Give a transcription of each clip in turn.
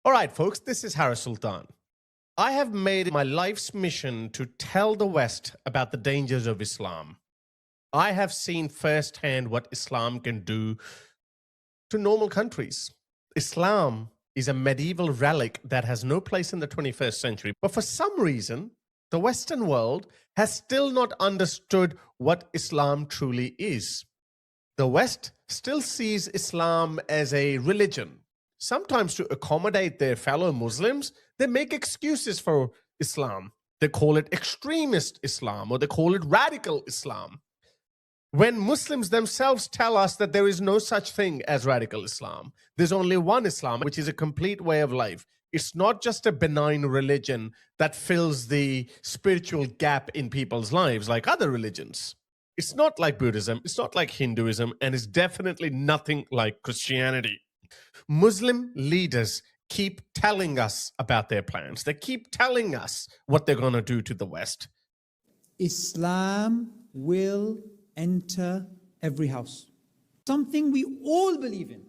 All right, folks, this is Harris Sultan. I have made my life's mission to tell the West about the dangers of Islam. I have seen firsthand what Islam can do to normal countries. Islam is a medieval relic that has no place in the 21st century. But for some reason, the Western world has still not understood what Islam truly is. The West still sees Islam as a religion. Sometimes to accommodate their fellow Muslims, they make excuses for Islam. They call it extremist Islam or they call it radical Islam. When Muslims themselves tell us that there is no such thing as radical Islam, there's only one Islam, which is a complete way of life. It's not just a benign religion that fills the spiritual gap in people's lives like other religions. It's not like Buddhism, it's not like Hinduism, and it's definitely nothing like Christianity. Muslim leaders keep telling us about their plans. They keep telling us what they're going to do to the West. Islam will enter every house. Something we all believe in,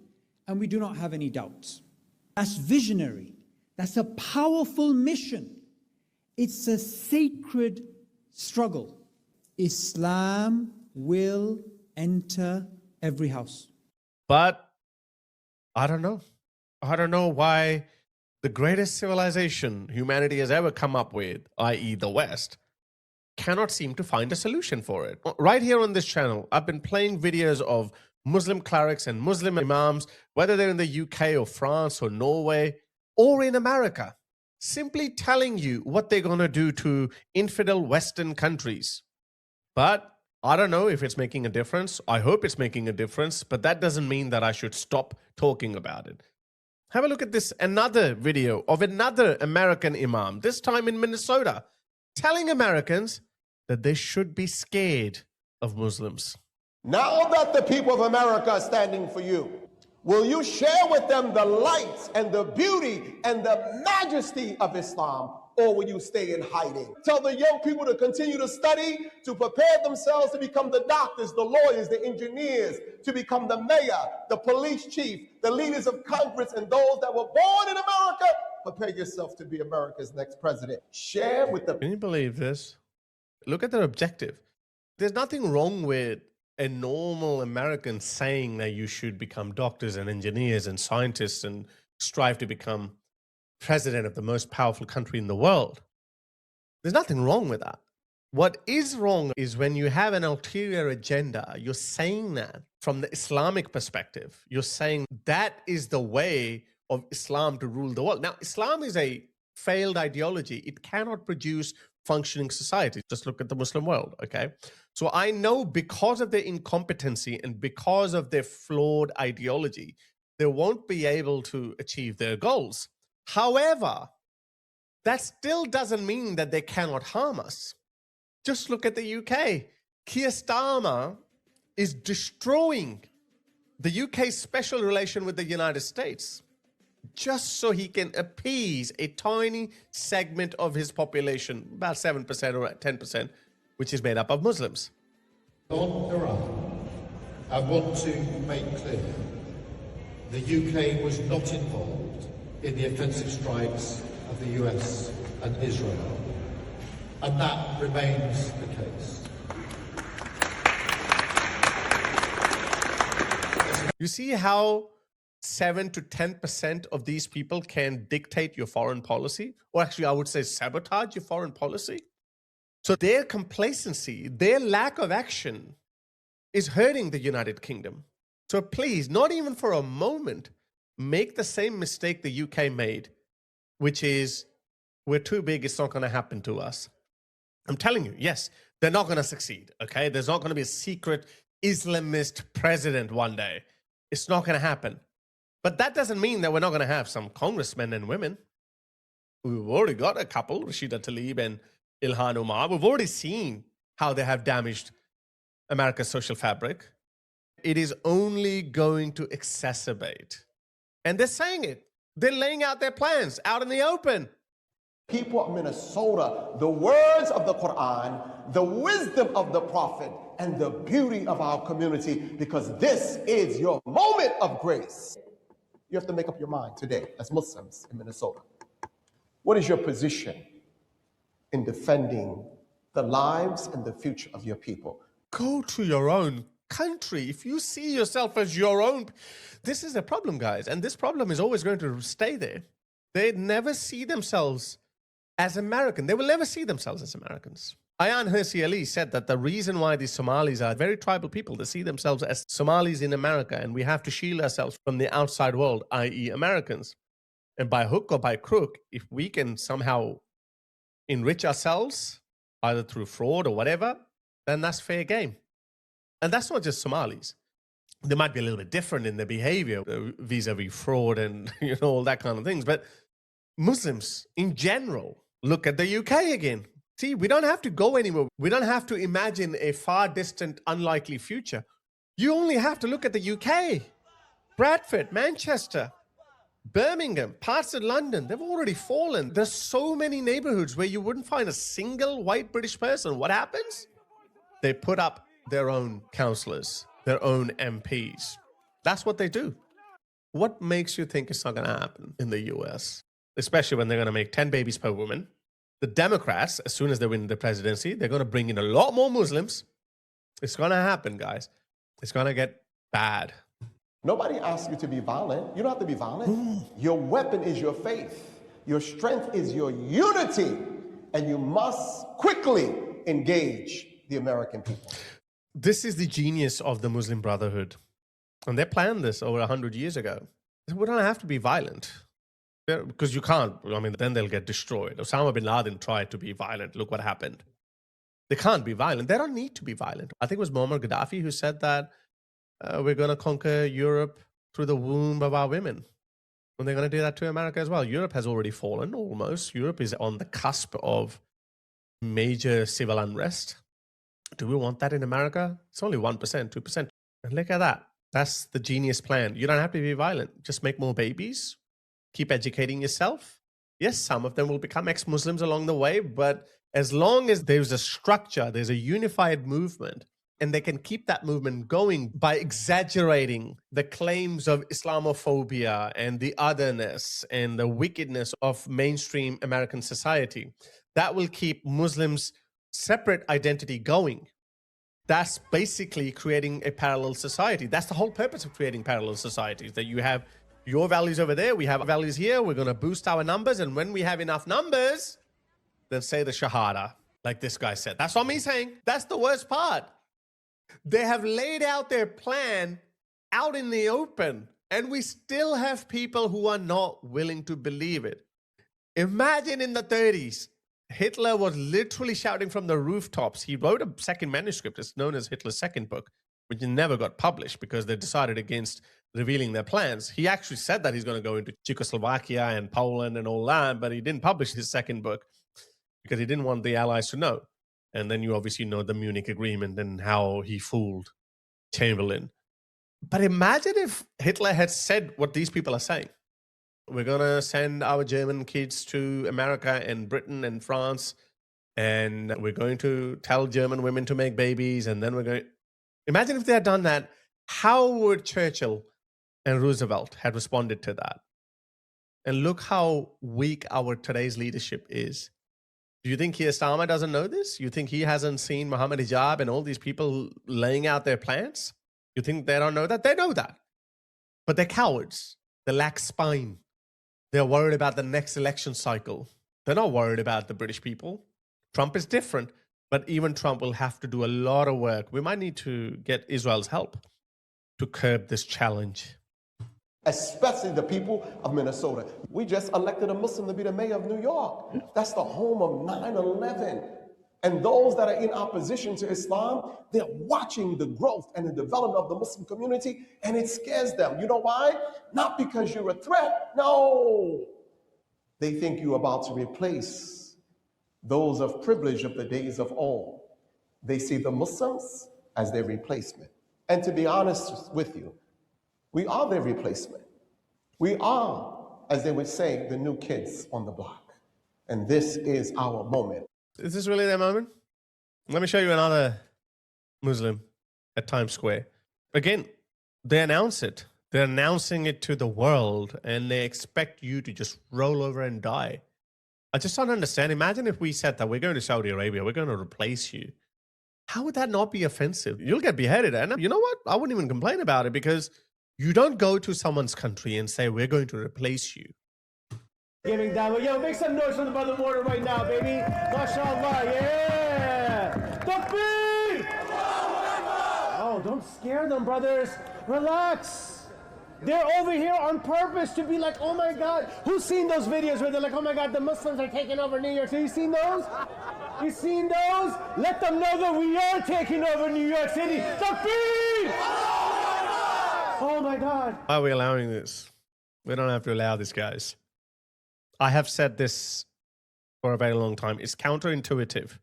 and we do not have any doubts. That's visionary. That's a powerful mission. It's a sacred struggle. Islam will enter every house. But I don't know. I don't know why the greatest civilization humanity has ever come up with, i.e. the West, cannot seem to find a solution for it. Right here on this channel, I've been playing videos of Muslim clerics and Muslim imams, whether they're in the UK or France or Norway or in America, simply telling you what they're going to do to infidel Western countries. But I don't know if it's making a difference. I hope it's making a difference, but that doesn't mean that I should stop talking about it. Have a look at this, another video of another American imam, this time in Minnesota, telling Americans that they should be scared of Muslims. Now that the people of America are standing for you, will you share with them the light and the beauty and the majesty of Islam? Or will you stay in hiding? Tell the young people to continue to study, to prepare themselves to become the doctors, the lawyers, the engineers, to become the mayor, the police chief, the leaders of Congress, and those that were born in America. Prepare yourself to be America's next president. Share with them. Can you believe this? Look at their objective. There's nothing wrong with a normal American saying that you should become doctors and engineers and scientists and strive to become president of the most powerful country in the world. There's nothing wrong with that. What is wrong is when you have an ulterior agenda, you're saying that from the Islamic perspective, you're saying that is the way of Islam to rule the world. Now, Islam is a failed ideology. It cannot produce functioning society. Just look at the Muslim world, okay? So I know because of their incompetency and because of their flawed ideology, they won't be able to achieve their goals. However, that still doesn't mean that they cannot harm us. Just look at the UK. Keir Starmer is destroying the UK's special relation with the United States just so he can appease a tiny segment of his population, about 7% or 10%, which is made up of Muslims. On Iran, I want to make clear the UK was not involved in the offensive strikes of the US and Israel, and that remains the case. You see how 7 to 10% of these people can dictate your foreign policy, or actually I would say sabotage your foreign policy? So their complacency, their lack of action is hurting the United Kingdom. So please, not even for a moment, make the same mistake the UK made, which is we're too big, it's not going to happen to us. I'm telling you, yes, they're not going to succeed, okay? There's not going to be a secret Islamist president one day. It's not going to happen. But that doesn't mean that we're not going to have some congressmen and women. We've already got a couple, Rashida Tlaib and Ilhan Omar. We've already seen how they have damaged America's social fabric. It is only going to exacerbate. And they're saying it. They're laying out their plans out in the open. People of Minnesota, the words of the Quran, the wisdom of the Prophet, and the beauty of our community, because this is your moment of grace. You have to make up your mind today as Muslims in Minnesota. What is your position in defending the lives and the future of your people? Go to your own country. If you see yourself as your own, this is a problem, guys. And this problem is always going to stay there. They never see themselves as American. They will never see themselves as Americans. Ayaan Hirsi Ali said that the reason why these Somalis are very tribal people, they see themselves as Somalis in America, and we have to shield ourselves from the outside world, i.e. Americans. And by hook or by crook, if we can somehow enrich ourselves, either through fraud or whatever, then that's fair game. And that's not just Somalis. They might be a little bit different in their behavior vis-a-vis fraud and all that kind of things. But Muslims in general, look at the UK again. See, we don't have to go anywhere. We don't have to imagine a far distant, unlikely future. You only have to look at the UK. Bradford, Manchester, Birmingham, parts of London, they've already fallen. There's so many neighborhoods where you wouldn't find a single white British person. What happens? They put up their own councillors, their own MPs. That's what they do. What makes you think it's not going to happen in the US? Especially when they're going to make 10 babies per woman. The Democrats, as soon as they win the presidency, they're going to bring in a lot more Muslims. It's going to happen, guys. It's going to get bad. Nobody asks you to be violent. You don't have to be violent. Your weapon is your faith. Your strength is your unity. And you must quickly engage the American people. This is the genius of the Muslim Brotherhood. And they planned this over 100 years ago. We don't have to be violent. Because you can't. I mean, then they'll get destroyed. Osama bin Laden tried to be violent. Look what happened. They can't be violent. They don't need to be violent. I think it was Muammar Gaddafi who said that we're going to conquer Europe through the womb of our women. And they're going to do that to America as well. Europe has already fallen, almost. Europe is on the cusp of major civil unrest. Do we want that in America? It's only 1%, 2%. And look at that. That's the genius plan. You don't have to be violent. Just make more babies. Keep educating yourself. Yes, some of them will become ex-Muslims along the way, but as long as there's a structure, there's a unified movement, and they can keep that movement going by exaggerating the claims of Islamophobia and the otherness and the wickedness of mainstream American society, that will keep Muslims' separate identity going. That's basically creating a parallel society. That's the whole purpose of creating parallel societies, that you have your values over there, we have values here, we're going to boost our numbers, and when we have enough numbers, then say the Shahada, like this guy said. That's what I'm saying. That's the worst part. They have laid out their plan out in the open, and we still have people who are not willing to believe it. Imagine in the 30s, Hitler was literally shouting from the rooftops. He wrote a second manuscript. It's known as Hitler's second book, which never got published because they decided against revealing their plans. He actually said that he's going to go into Czechoslovakia and Poland and all that, but he didn't publish his second book because he didn't want the Allies to know. And then you obviously know the Munich Agreement and how he fooled Chamberlain. But imagine if Hitler had said what these people are saying. We're going to send our German kids to America and Britain and France, and we're going to tell German women to make babies, and then we're going... Imagine if they had done that. How would Churchill and Roosevelt had responded to that? And look how weak our today's leadership is. Do you think Keir Starmer doesn't know this? You think he hasn't seen Mohammed Hijab and all these people laying out their plans? You think they don't know that? They know that. But they're cowards. They lack spine. They're worried about the next election cycle. They're not worried about the British people. Trump is different, but even Trump will have to do a lot of work. We might need to get Israel's help to curb this challenge. Especially the people of Minnesota. We just elected a Muslim to be the mayor of New York. That's the home of 9/11. And those that are in opposition to Islam, they're watching the growth and the development of the Muslim community, and it scares them. You know why? Not because you're a threat. No. They think you're about to replace those of privilege of the days of old. They see the Muslims as their replacement. And to be honest with you, we are their replacement. We are, as they would say, the new kids on the block. And this is our moment. Is this really their moment? Let me show you another Muslim at Times Square. Again, they announce it. They're announcing it to the world and they expect you to just roll over and die. I just don't understand. Imagine if we said that we're going to Saudi Arabia, we're going to replace you. How would that not be offensive? You'll get beheaded. And you know what? I wouldn't even complain about it because you don't go to someone's country and say, we're going to replace you. Giving down. Yo, make some noise from the brother mortar right now, baby. MashaAllah, yeah. Takbir! Oh, don't scare them, brothers. Relax. They're over here on purpose to be like, oh my God. Who's seen those videos where they're like, oh my God, the Muslims are taking over New York City? You seen those? You seen those? Let them know that we are taking over New York City. Takbir! Oh my God. Why are we allowing this? We don't have to allow this, guys. I have said this for a very long time. It's counterintuitive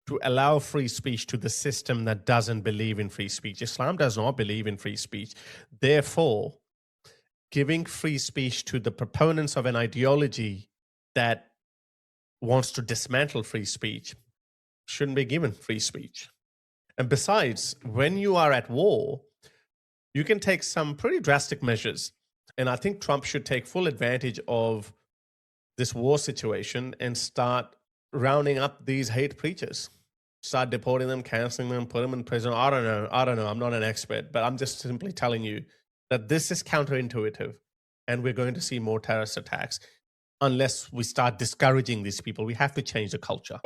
to allow free speech to the system that doesn't believe in free speech. Islam does not believe in free speech. Therefore, giving free speech to the proponents of an ideology that wants to dismantle free speech shouldn't be given free speech. And besides, when you are at war, you can take some pretty drastic measures. And I think Trump should take full advantage of this war situation and start rounding up these hate preachers. Start deporting them, canceling them, put them in prison. I don't know. I'm not an expert, but I'm just simply telling you that this is counterintuitive and we're going to see more terrorist attacks unless we start discouraging these people. We have to change the culture.